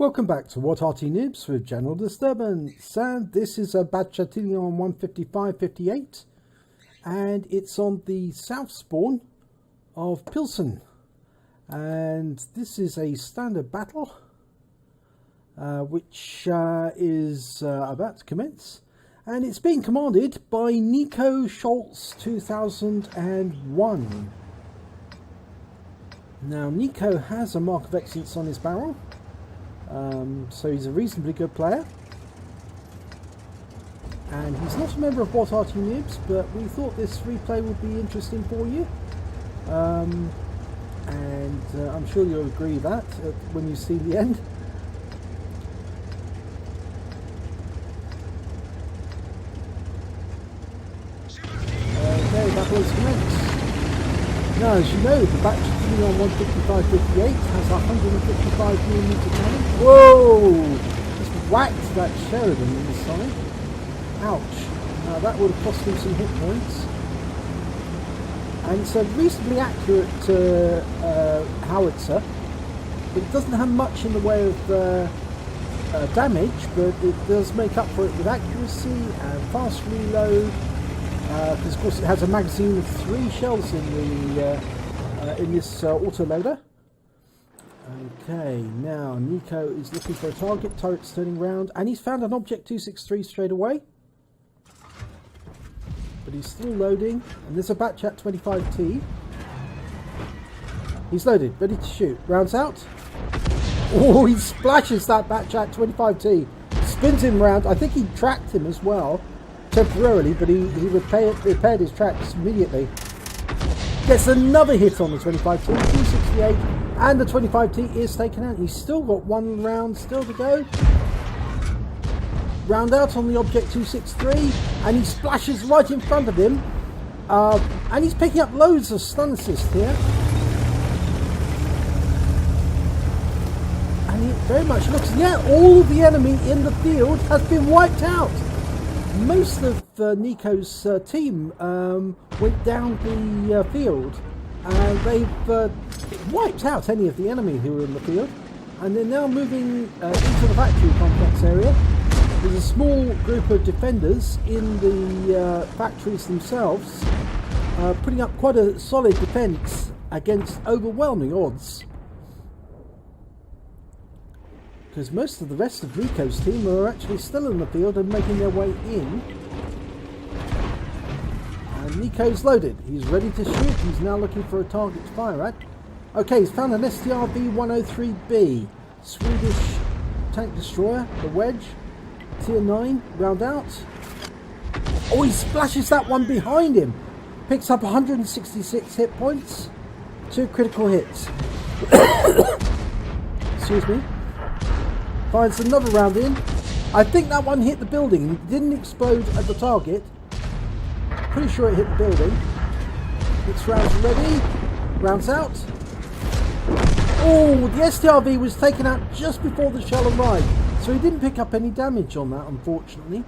Welcome back to What Arty Noobs with General Disturbance, and this is a Bat Châtillon 155-58, and it's on the south spawn of Pilsen, and this is a standard battle which is about to commence, and it's being commanded by Nico Schultz 2001. Now Nico has a Mark of Excellence on his barrel. So he's a reasonably good player, and he's not a member of What Arty Noobs, but we thought this replay would be interesting for you, and I'm sure you'll agree that when you see the end. Okay, battle is commenced. Now, as you know, the Bat Châtillon 155-58 has a 155mm cannon. Whoa! Just whacked that Sheridan in the side. Ouch. Now that would have cost him some hit points. And it's a reasonably accurate howitzer. It doesn't have much in the way of damage, but it does make up for it with accuracy and fast reload. Because of course it has a magazine of 3 shells in this autoloader. Okay, now Nico is looking for a target. Turret's turning round, and he's found an Object 263 straight away. But he's still loading, and there's a Bat Chat 25T. He's loaded, ready to shoot. Rounds out. Oh, he splashes that Bat Chat 25T. Spins him round. I think he tracked him as well. Temporarily, but he repaired his tracks immediately. Gets another hit on the 25T, 268, and the 25T is taken out. He's still got 1 round still to go. Round out on the Object 263, and he splashes right in front of him. And he's picking up loads of stun assist here. And it very much looks, yeah, all the enemy in the field has been wiped out. Most of Nico's team went down the field, and they've wiped out any of the enemy who were in the field, and they're now moving into the factory complex area. There's a small group of defenders in the factories themselves, putting up quite a solid defence against overwhelming odds. Because most of the rest of Nico's team are actually still in the field and making their way in. And Nico's loaded. He's ready to shoot. He's now looking for a target to fire at. Okay, he's found an STRV-103B. Swedish tank destroyer, the Wedge. Tier 9, round out. Oh, he splashes that one behind him. Picks up 166 hit points. 2 critical hits. Excuse me. Finds another round in. I think that one hit the building. It didn't explode at the target. Pretty sure it hit the building. Its rounds ready. Rounds out. Oh, the STRV was taken out just before the shell arrived. So he didn't pick up any damage on that, unfortunately.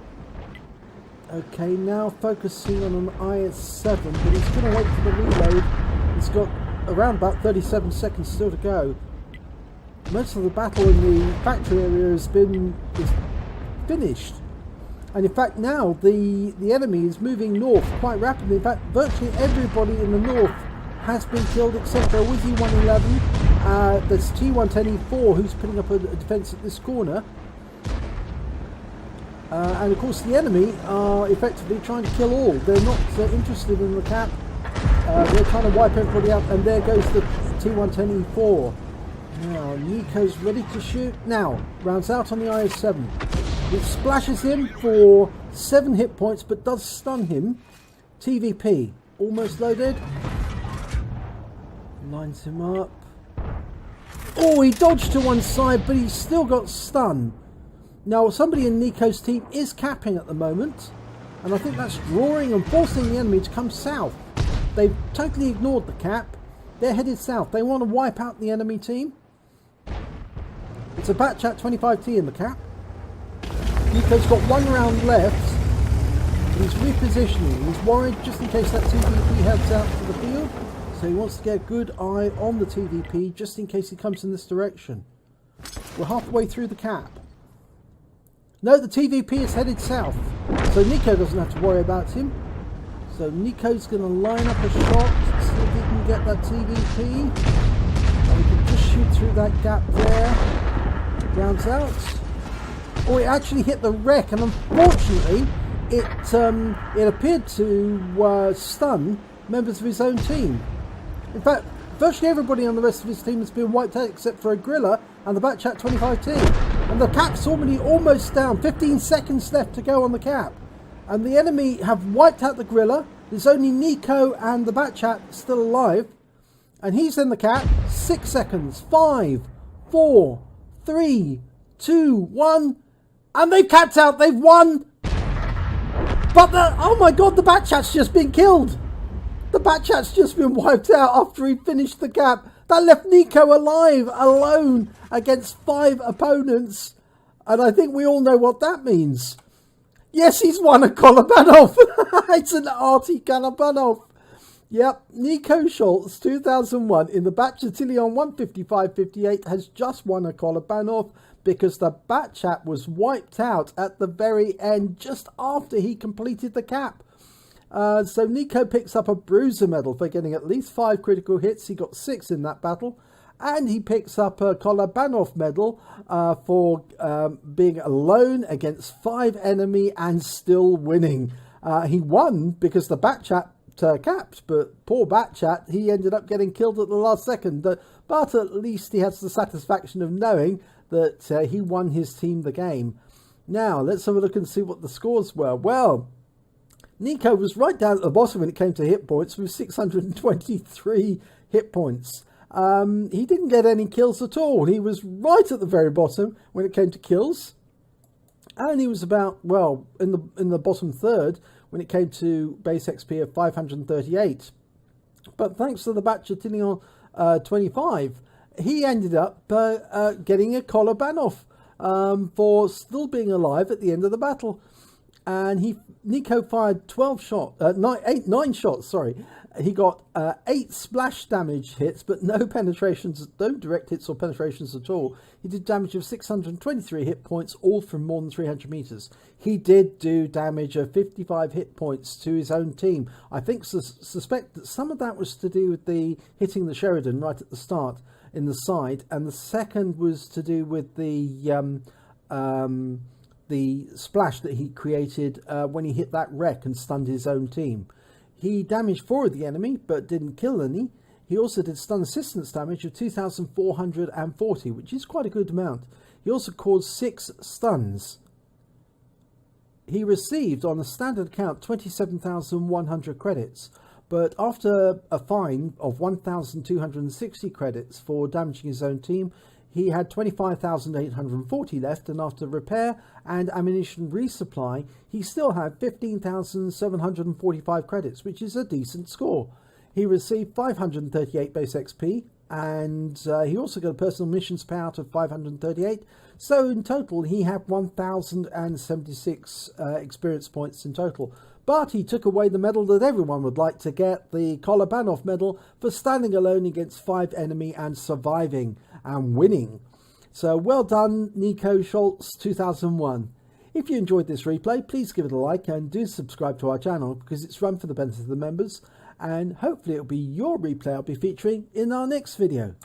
Okay, now focusing on an IS-7, but he's going to wait for the reload. He's got around about 37 seconds still to go. Most of the battle in the factory area is finished, and in fact now the enemy is moving north quite rapidly. In fact, virtually everybody in the north has been killed except for a Wizzy 111. There's T110E4 who's putting up a defence at this corner, and of course the enemy are effectively trying to kill all. They're not interested in the cap. They're trying to wipe everybody out, and there goes the T110E4. Now, Nico's ready to shoot. Now, rounds out on the IS-7. It splashes him for 7 hit points, but does stun him. TVP, almost loaded. Lines him up. Oh, he dodged to one side, but he's still got stun. Now, somebody in Nico's team is capping at the moment, and I think that's drawing and forcing the enemy to come south. They've totally ignored the cap. They're headed south. They want to wipe out the enemy team. It's a Bat Chat 25T in the cap. Nico's got 1 round left. He's repositioning. He's worried just in case that TVP heads out to the field. So he wants to get a good eye on the TVP just in case he comes in this direction. We're halfway through the cap. No, the TVP is headed south, so Nico doesn't have to worry about him. So Nico's going to line up a shot, see if he can get that TVP. And we can just shoot through that gap there. Grounds out. Oh, it actually hit the wreck, and unfortunately, it appeared to stun members of his own team. In fact, virtually everybody on the rest of his team has been wiped out except for a Grilla and the Bat Chat 25T. And the cap's already almost down. 15 seconds left to go on the cap. And the enemy have wiped out the Grilla. There's only Nico and the Bat Chat still alive. And he's in the cap. 6 seconds. 5, 4, 3, 2, 1. And they've capped out. They've won. But oh my god, the Bat Chat's just been killed. The Bat Chat's just been wiped out after he finished the cap. That left Nico alive, alone, against 5 opponents. And I think we all know what that means. Yes, he's won a Kolobanov. It's an Arty Kolobanov. Yep, Nico Schultz, 2001, in the Bat Châtillon 155-58, has just won a Kolobanov because the Bat Chat was wiped out at the very end, just after he completed the cap. So Nico picks up a Bruiser medal for getting at least 5 critical hits. He got 6 in that battle. And he picks up a Kolobanov medal for being alone against 5 enemy and still winning. He won because the Bat Chat capped, but poor Bat Chat, he ended up getting killed at the last second. But at least he has the satisfaction of knowing that he won his team the game. Now, let's have a look and see what the scores were. Well, Nico was right down at the bottom when it came to hit points with 623 hit points. He didn't get any kills at all. He was right at the very bottom when it came to kills. And he was about, well, in the bottom third when it came to base XP of 538. But thanks to the Bat Châtillon 25, he ended up getting a Kolobanov for still being alive at the end of the battle. And Nico fired 9 shots, sorry. He got 8 splash damage hits, but no penetrations, no direct hits or penetrations at all. He did damage of 623 hit points, all from more than 300 meters. He did do damage of 55 hit points to his own team. I think suspect that some of that was to do with the hitting the Sheridan right at the start in the side, and the second was to do with the splash that he created when he hit that wreck and stunned his own team. He damaged 4 of the enemy, but didn't kill any. He also did stun assistance damage of 2,440, which is quite a good amount. He also caused 6 stuns. He received, on a standard account, 27,100 credits, but after a fine of 1,260 credits for damaging his own team, he had 25,840 left, and after repair and ammunition resupply, he still had 15,745 credits, which is a decent score. He received 538 base XP, and he also got a personal missions payout of 538. So in total, he had 1,076 experience points in total. But he took away the medal that everyone would like to get, the Kolobanov medal, for standing alone against 5 enemy and surviving and winning. So well done, Nico Schultz 2001. If you enjoyed this replay, please give it a like and do subscribe to our channel because it's run for the benefit of the members, and hopefully it'll be your replay I'll be featuring in our next video.